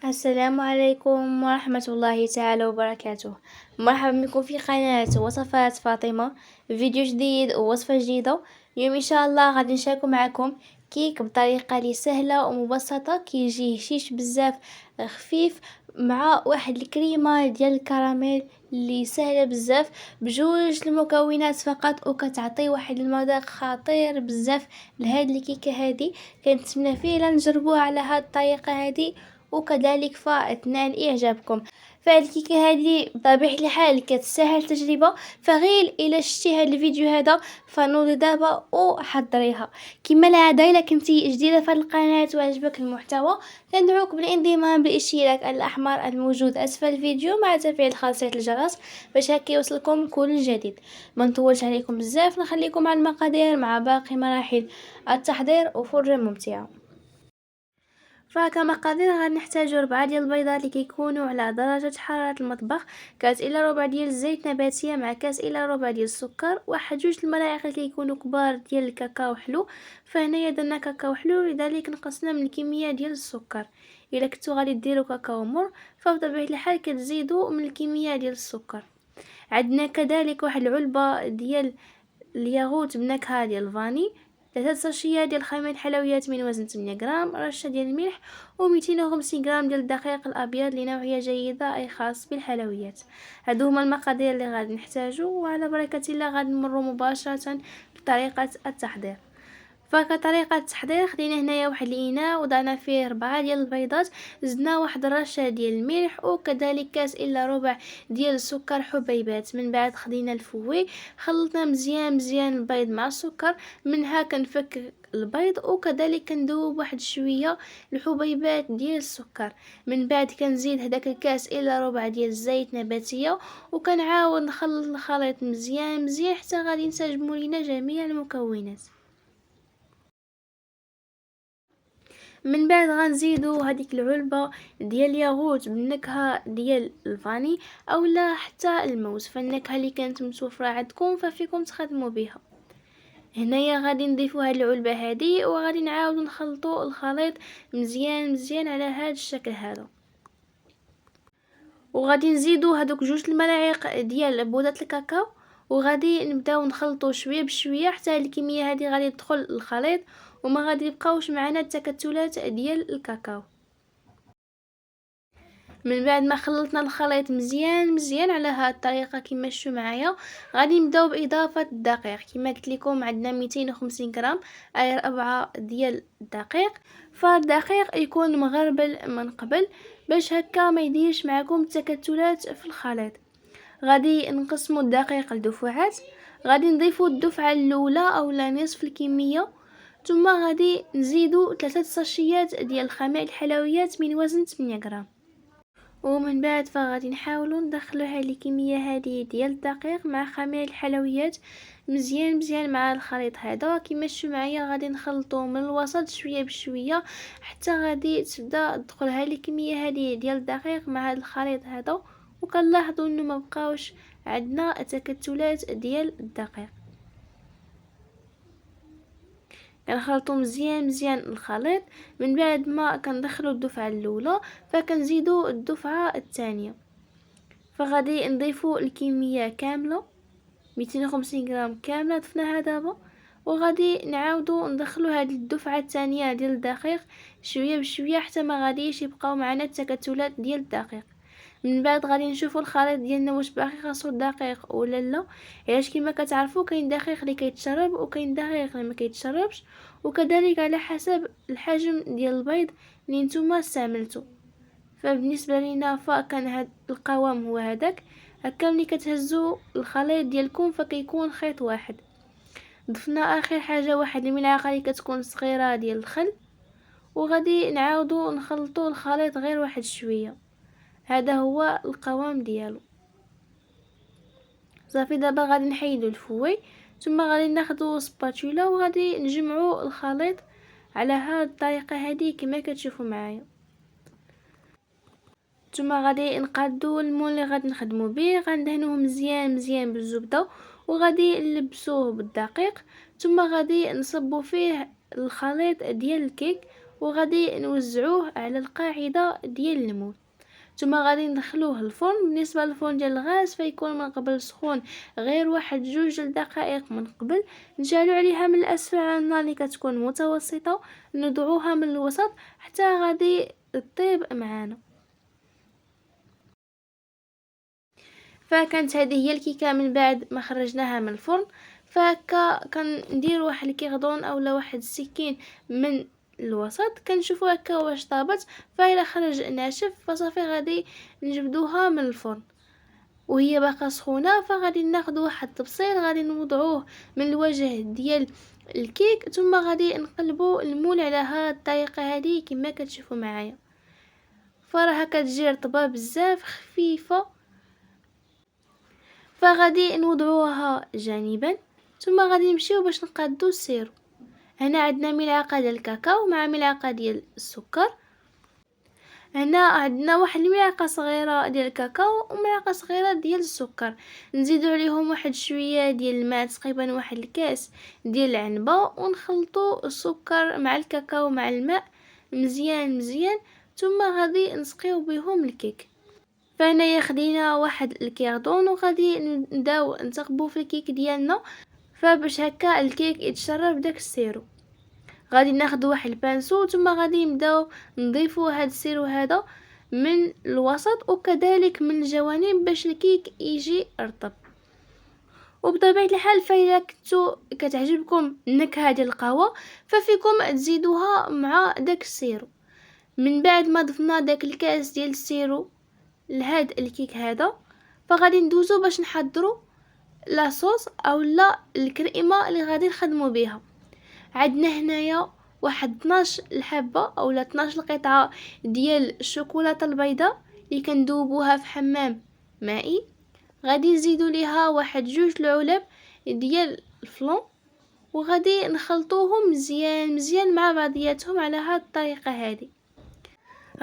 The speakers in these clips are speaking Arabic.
السلام عليكم ورحمة الله تعالى وبركاته. مرحبا بكم في قناة وصفات فاطمة، فيديو جديد ووصفة جديدة. اليوم ان شاء الله غادي نشارك معكم كيك بطريقة لي سهلة ومبسطة، كيجي هشيش بزاف، خفيف، مع واحد الكريمة ديال الكراميل اللي سهلة بزاف، بجوج المكونات فقط، وكتعطي واحد المذاق خطير بزاف لهاد الكيكة هادي. كنتمنى فعلا نجربوها على هاد الطريقة هادي، وكذلك فأتنال إعجابكم. فالكيكة هذه بطبيعة الحال كتستاهل تجربة، فغير إلا شتي هذا الفيديو هذا فنوضي دابا وحضريها. كما العادة إلا كنتي جديدة في القناة وعجبك المحتوى، ندعوك بالانضمام بالاشتراك الأحمر الموجود أسفل الفيديو مع تفعيل خاصية الجرس باش هكا يوصلكم كل جديد. ما نطولش عليكم بزاف، نخليكم على المقادير مع باقي مراحل التحضير وفرجة ممتعة. فكمقادير غنحتاجو 4 ديال البيضات اللي كيكونوا على درجة حرارة المطبخ، كاس الا ربع ديال الزيت نباتية مع كاس الا ربع ديال السكر، واحد 2 الملاعق اللي كيكونوا كبار ديال الكاكاو حلو. فهنايا درنا كاكاو حلو لذلك نقصنا من الكمية ديال السكر. الا كنتو غادي ديروا كاكاو مر فبطبيعة الحال كتزيدوا من الكمية ديال السكر. عندنا كذلك واحد العلبة ديال الياغوت بنكهة ديال الفاني، 3 ساشيات ديال خمير الحلويات من وزن 8 غرام، رشه ديال الملح، و250 غرام ديال الدقيق الابيض لنوعيه جيده اي خاص بالحلويات. هادو هما المقادير اللي غادي نحتاجو، وعلى بركه الله غادي نمروا مباشره بطريقه التحضير. فكطريقه التحضير خدينا هنايا واحد الاناء وضعنا فيه 4 ديال البيضات، زدنا واحد الرشه ديال الملح، وكذلك كاس الا ربع ديال السكر حبيبات. من بعد خدينا الفوي، خلطنا مزيان البيض مع السكر، منها كنفك البيض وكذلك كندوب واحد شويه الحبيبات ديال السكر. من بعد كنزيد هداك الكاس الا ربع ديال الزيت نباتيه، وكنعاود نخلط الخليط مزيان حتى غادي ينسجموا لينا جميع المكونات. من بعد غنزيدو هذيك العلبة ديال الياغوت بالنكهه ديال الفاني اولا حتى الموز، فالنكهه اللي كانت متوفره عندكم ففيكم تخدموا بها. هنايا غادي نضيفو هاد العلبه هذه، وغادي نعاودو نخلطو الخليط مزيان على هذا الشكل هذا. وغادي نزيدو هذوك 2 الملاعق ديال بودره الكاكاو، وغادي نبداو نخلطو شويه بشويه حتى الكميه هذه غادي تدخل الخليط، وما غادي يبقاوش معنا التكتلات ديال الكاكاو. من بعد ما خلطنا الخليط مزيان على هذه الطريقه كما شفتوا معايا، غادي نبداو باضافه الدقيق. كما قلت لكم عندنا 250 غرام اي 4 ديال الدقيق، فالدقيق يكون مغربل من قبل باش هكا ما يديرش معكم تكتلات في الخليط. غادي نقسموا الدقيق لدفعات، غادي نضيفوا الدفعه الاولى اولا نصف الكميه، ثم غادي نزيدوا 3 ساشيات ديال خمير الحلويات من وزن 8 غرام. ومن بعد فغادي نحاولوا ندخلوا هذه الكميه هذه ديال الدقيق مع خمير الحلويات مزيان مع الخليط هذا. كما شفتوا معايا غادي نخلطوا من الوسط شويه بشويه حتى غادي تبدا تدخل هذه الكميه هذه ديال الدقيق مع الخليط هذا، وكنلاحظوا انه ما بقاوش عندنا تكتلات ديال الدقيق. كنخلطوا مزيان الخليط. من بعد ما كندخلوا الدفعه الاولى فكنزيدوا الدفعه الثانيه، فغادي نضيفوا الكميه كامله 250 غرام كامله ضفناها دابا، وغادي نعاودوا ندخلوا هذه الدفعه الثانيه ديال الدقيق شويه بشويه حتى ما غاديش يبقاو معنا التكتلات ديال الدقيق. من بعد غادي نشوفوا الخليط ديالنا واش باقي خاصو الدقيق ولا لا، علاش كما كتعرفوا كاين دقيق اللي كيتشرب وكاين دقيق اللي ما كيتشربش، وكذلك على حسب الحجم ديال البيض اللي نتوما استعملتو. فبالنسبه لينا فكان هاد القوام هو هذاك، هكا ملي كتهزوا الخليط ديالكم فكيكون خيط واحد. ضفنا اخر حاجه واحد الملعقه اللي كتكون صغيره ديال الخل، وغادي نعاودوا نخلطوا الخليط غير واحد شويه. هذا هو القوام ديالو. صافي دابا غادي نحيدو الفوي، ثم غادي ناخدو سباتولا وغادي نجمعو الخليط على هاد الطريقه هذه كما كتشوفوا معايا. ثم غادي نقادو المول اللي غادي نخدمو به، غندهنوه مزيان بالزبده، وغادي نلبسوه بالدقيق، ثم غادي نصبو فيه الخليط ديال الكيك، وغادي نوزعوه على القاعدة ديال المول. ثم غادي ندخلوه الفرن. بالنسبه للفرن ديال الغاز فيكون من قبل سخون غير واحد 2 دقائق من قبل. نشعلو عليها من الاسفل على النار اللي كتكون متوسطه، نضعوها من الوسط حتى غادي تطيب معانا. فكانت هذه هي الكيكه من بعد ما خرجناها من الفرن. فهكا كندير واحد الكيغدون اولا واحد السكين من الوسط، كنشوفوا هكا واش طابت. فإلا خرج ناشف فصافي غادي نجبدوها من الفرن وهي باقا سخونه. فغادي ناخذ واحد الطبسيل غادي نوضعوه من الوجه ديال الكيك، ثم غادي نقلبوا المول على هاد الطريقه هذه كما كتشوفوا معايا. فراها كتجي رطبه بزاف خفيفه. فغادي نوضعوها جانبا، ثم غادي نمشيو باش نقادو السيرو. هنا عندنا ملعقه ديال الكاكاو مع ملعقه ديال السكر. هنا عندنا واحد الملعقه صغيره ديال الكاكاو وملعقه صغيره ديال السكر. نزيدو عليهم واحد شويه ديال الماء، تقريبا واحد الكاس ديال العنبه، ونخلطوا السكر مع الكاكاو مع الماء مزيان مزيان. ثم غادي نسقيو بهم الكيك. فهنايا خدينا واحد الكيردون وغادي نبداو نثقبوا في الكيك ديالنا. فباش هكا الكيك يتشرب داك السيرو غادي ناخذ واحد البانسو، ثم غادي نبداو نضيفوا هذا السيرو هذا من الوسط وكذلك من الجوانب باش الكيك يجي رطب. وبطبيعه الحال فإذا كنتو كتعجبكم النكهه ديال القهوه ففيكم تزيدوها مع داك السيرو. من بعد ما ضفنا داك الكاس ديال السيرو لهاد الكيك هذا فغادي ندوزو باش نحضروا لاصوص اولا الكريمه اللي غادي نخدموا بها. عندنا هنايا واحد 12 الحبه اولا 12 قطعه ديال الشوكولاته البيضاء اللي كندوبوها في حمام مائي. غادي نزيدوا ليها واحد 2 العلب ديال الفلون وغادي نخلطوهم مزيان مزيان مع بعضياتهم على هاد الطريقه هذه.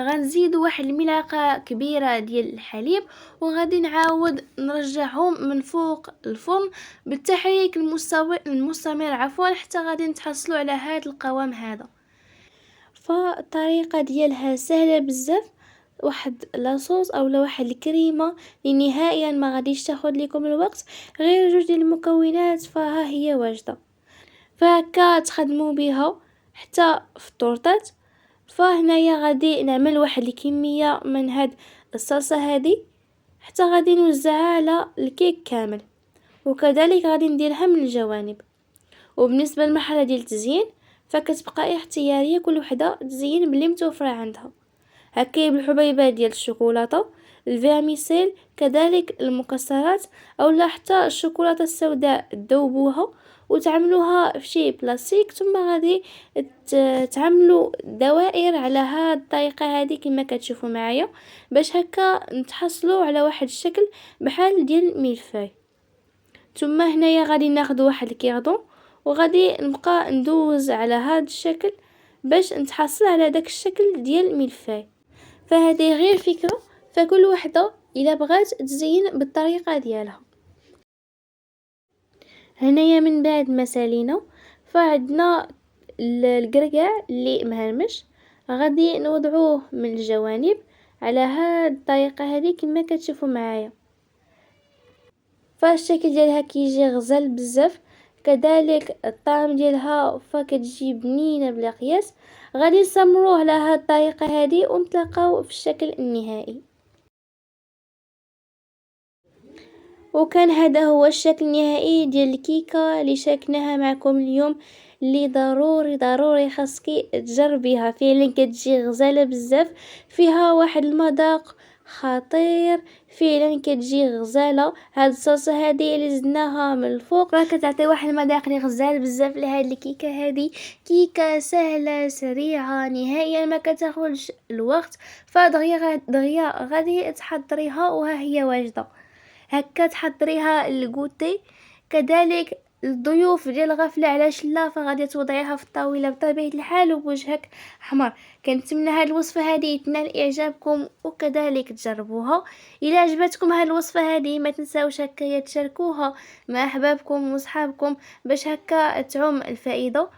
غنزيدوا واحد الملعقه كبيره ديال الحليب وغادي نعاود نرجعهم من فوق الفرن بالتحريك المستمر حتى غادي نتحصلوا على هذا القوام هذا. فالطريقه ديالها سهله بزاف، واحد لاصوص اولا واحد الكريمه اللي نهائيا ما غاديش تاخذ لكم الوقت، غير 2 ديال المكونات فها هي واجده. فهكا تخدموا بها حتى في الطورطات. فهنايا غادي نعمل واحد الكميه من هاد الصلصه هذه حتى غادي نوزعها على الكيك كامل، وكذلك غادي نديرها من الجوانب. وبالنسبه للمرحله ديال التزيين فكتبقى اختياريه، كل وحده تزين باللي متوفره عندها. هكا بالحبيبات ديال الشوكولاته، الفيرميسيل، كذلك المكسرات اولا حتى الشوكولاته السوداء تذوبوها وتعملوها في شي بلاستيك، ثم غادي تعملوا دوائر على هاد الطريقه هذه كما كتشوفوا معايا باش هكا نتحصلوا على واحد الشكل بحال ديال الملفاي. ثم هنايا غادي ناخذ واحد الكيردون وغادي نبقى ندوز على هاد الشكل باش نتحصل على داك الشكل ديال الملفاي. فهذه غير فكره، فكل وحده الا بغات تزين بالطريقه ديالها. هنايا من بعد ما سالينا فعندنا القرقاع اللي مهرمش غادي نوضعوه من الجوانب على هاد الطريقه هذه كما كتشوفوا معايا. فالشكل ديالها كيجي غزال بزاف، كذلك الطعم ديالها فكتجي بنينه بلا قياس. غادي نستمروا على هاد الطريقه هذه ونتلاقاو في الشكل النهائي. وكان هذا هو الشكل النهائي ديال الكيكه اللي شاركناها معكم اليوم، اللي ضروري خاصكي تجربيها. فعلا كتجي غزاله بزاف، فيها واحد المذاق خطير، فعلا كتجي غزاله. هاد الصلصه هذه اللي زدناها من الفوق راه كتعطي واحد المذاق اللي غزال بزاف لهاد الكيكه هذه. كيكه سهله سريعه نهائيا ما كتاخذش الوقت، فدغيا غادي تحضريها وها هي واجده. هكا تحضريها للغوتي، كذلك الضيوف ديال الغفله علاش لا، فغادي توضعيها في الطاوله بطبيعه الحال وبوجهك احمر. كنتمنى هذه الوصفه هذه تنال اعجابكم وكذلك تجربوها. الى عجبتكم هذه الوصفه هذه ما تنساوش هكا تشاركوها مع احبابكم وصحابكم باش هكا تعم الفائده.